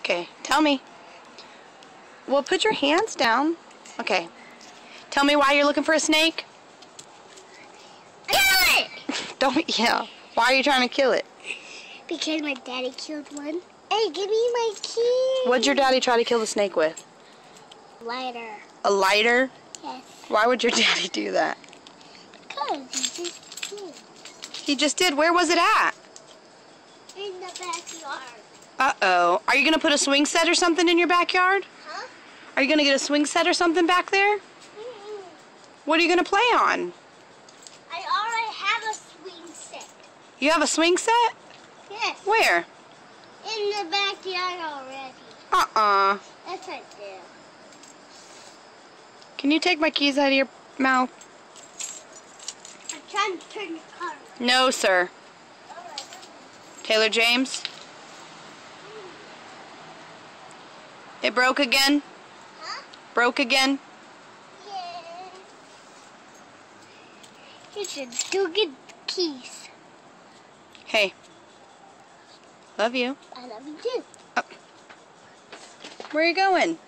Okay, tell me. Well, put your hands down. Okay. Tell me why you're looking for a snake. Kill it! Don't, yeah. Why are you trying to kill it? Because my daddy killed one. Hey, give me my key. What'd your daddy try to kill the snake with? Lighter. A lighter? Yes. Why would your daddy do that? Because he just did. He just did. Where was it at? In the backyard. Uh-oh. Are you going to put a swing set or something in your backyard? Huh? Are you going to get a swing set or something back there? What are you going to play on? I already have a swing set. You have a swing set? Yes. Where? In the backyard already. Uh-uh. That's right there. Can you take my keys out of your mouth? I'm trying to turn the car. No, sir. Taylor James? It broke again? Huh? Broke again? Yeah. You should go get keys. Hey. Love you. I love you too. Oh. Where are you going?